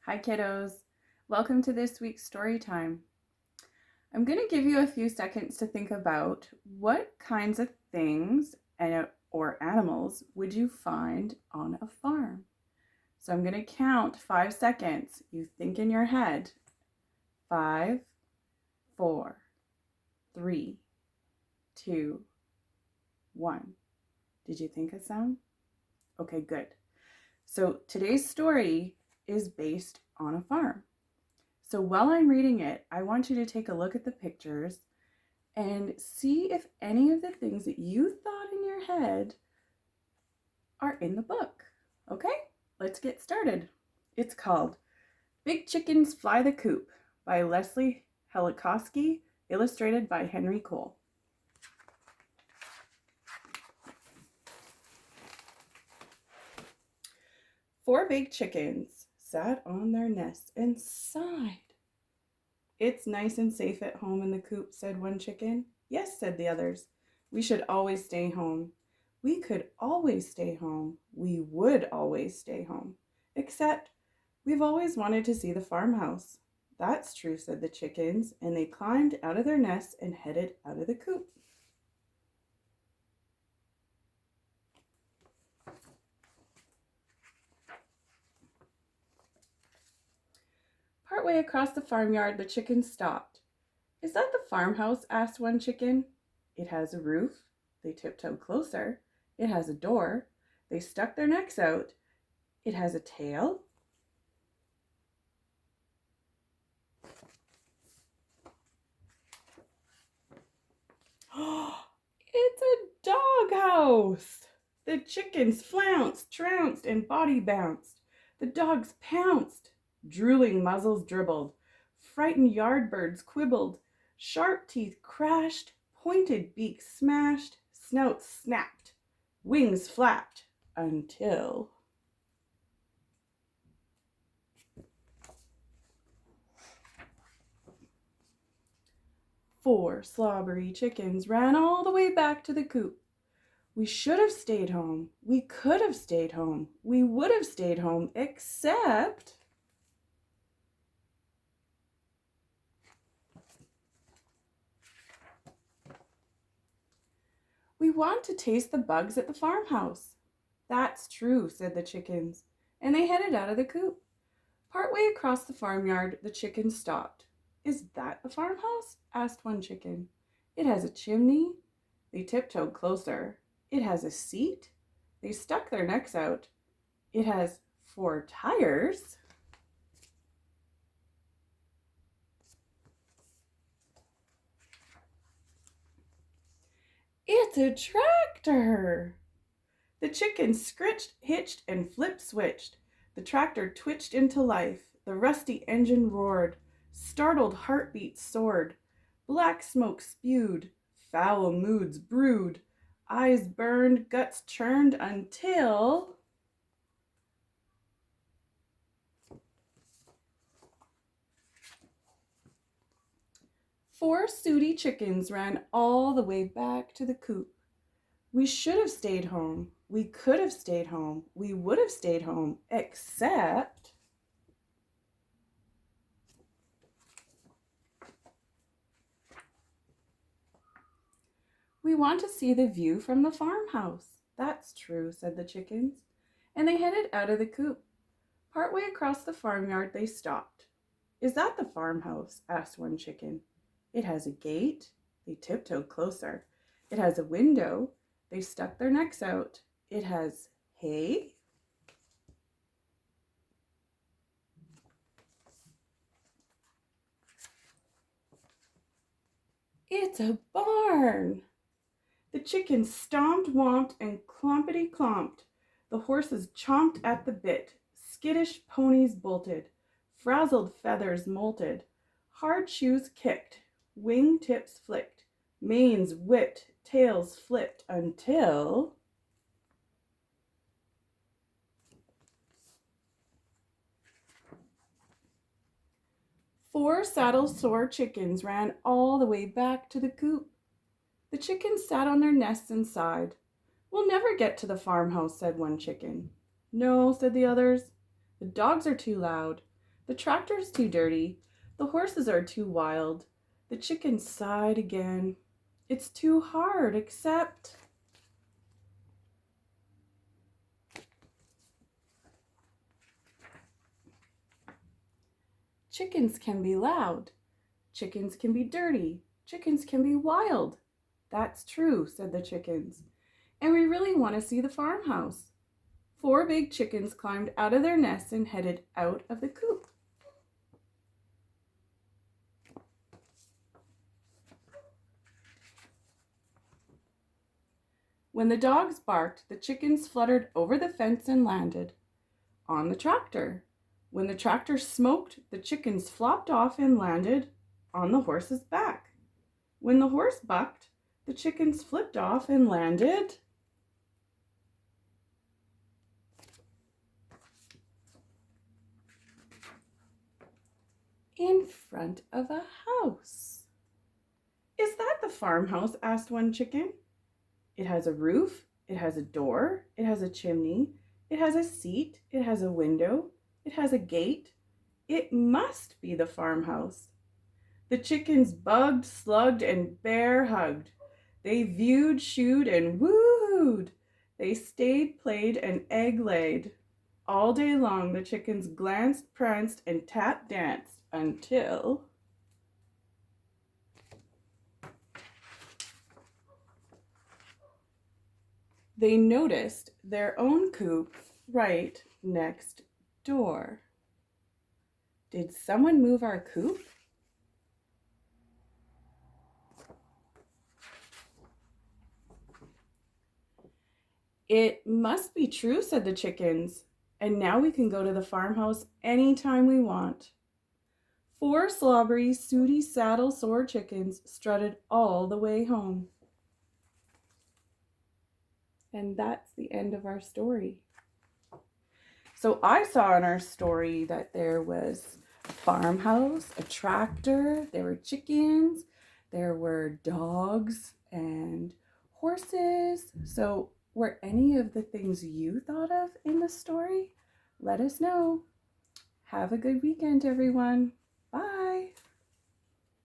Hi kiddos, welcome to this week's story time. I'm going to give you a few seconds to think about what kinds of things or animals would you find on a farm. So I'm going to count 5 seconds. You think in your head. 5, 4, 3, 2, 1. Did you think of some? Okay, good. So today's story is based on a farm. So while I'm reading it, I want you to take a look at the pictures and see if any of the things that you thought in your head are in the book. Okay, let's get started. It's called Big Chickens Fly the Coop by Leslie Helikowski, illustrated by Henry Cole. Four big chickens sat on their nest and sighed. "It's nice and safe at home in the coop," said one chicken. "Yes," said the others. "We should always stay home. We could always stay home. We would always stay home. Except we've always wanted to see the farmhouse." "That's true," said the chickens, and they climbed out of their nests and headed out of the coop. Partway across the farmyard, the chickens stopped. "Is that the farmhouse?" asked one chicken. "It has a roof." They tiptoed closer. "It has a door." They stuck their necks out. "It has a tail." "It's a doghouse!" The chickens flounced, trounced, and body bounced. The dogs pounced. Drooling muzzles dribbled. Frightened yard birds quibbled. Sharp teeth crashed. Pointed beaks smashed. Snouts snapped. Wings flapped. Until... Four slobbery chickens ran all the way back to the coop. "We should have stayed home. We could have stayed home. We would have stayed home, except..." "We want to taste the bugs at the farmhouse." "That's true," said the chickens, and they headed out of the coop. Partway across the farmyard, the chickens stopped. "Is that the farmhouse?" asked one chicken. "It has a chimney." They tiptoed closer. "It has a seat." They stuck their necks out. "It has 4 tires." "It's a tractor." The chickens scritched, hitched, and flip-switched. The tractor twitched into life. The rusty engine roared. Startled heartbeats soared. Black smoke spewed. Foul moods brewed. Eyes burned, guts churned, until... Four sooty chickens ran all the way back to the coop. "We should have stayed home. We could have stayed home. We would have stayed home, except..." "We want to see the view from the farmhouse." "That's true," said the chickens, and they headed out of the coop. Partway across the farmyard, they stopped. "Is that the farmhouse?" asked one chicken. "It has a gate." They tiptoed closer. "It has a window." They stuck their necks out. "It has hay." "It's a barn." The chickens stomped, womped, and clompity clomped. The horses chomped at the bit. Skittish ponies bolted. Frazzled feathers molted. Hard shoes kicked. Wing tips flicked. Manes whipped. Tails flipped until... Four saddle-sore chickens ran all the way back to the coop. The chickens sat on their nests and sighed. "We'll never get to the farmhouse," said one chicken. "No," said the others. "The dogs are too loud. The tractor's too dirty. The horses are too wild. The chicken sighed again. It's too hard, except... Chickens can be loud. Chickens can be dirty. Chickens can be wild. That's true, said the chickens. And we really want to see the farmhouse. 4 big chickens climbed out of their nests and headed out of the coop. When the dogs barked, the chickens fluttered over the fence and landed on the tractor. When the tractor smoked, the chickens flopped off and landed on the horse's back. When the horse bucked, the chickens flipped off and landed in front of a house. Is that the farmhouse? Asked one chicken. It has a roof, it has a door, it has a chimney, it has a seat, it has a window, it has a gate. It must be the farmhouse. The chickens bugged, slugged, and bear hugged. They viewed, shooed, and wooed. They stayed, played, and egg laid. All day long the chickens glanced, pranced, and tap danced until... they noticed their own coop right next door. Did someone move our coop? It must be true, said the chickens. And now we can go to the farmhouse anytime we want. 4 slobbery, sooty, saddle-sore chickens strutted all the way home. And that's the end of our story. So I saw in our story that there was a farmhouse, a tractor, there were chickens, there were dogs and horses. So were any of the things you thought of in the story? Let us know. Have a good weekend, everyone. Bye.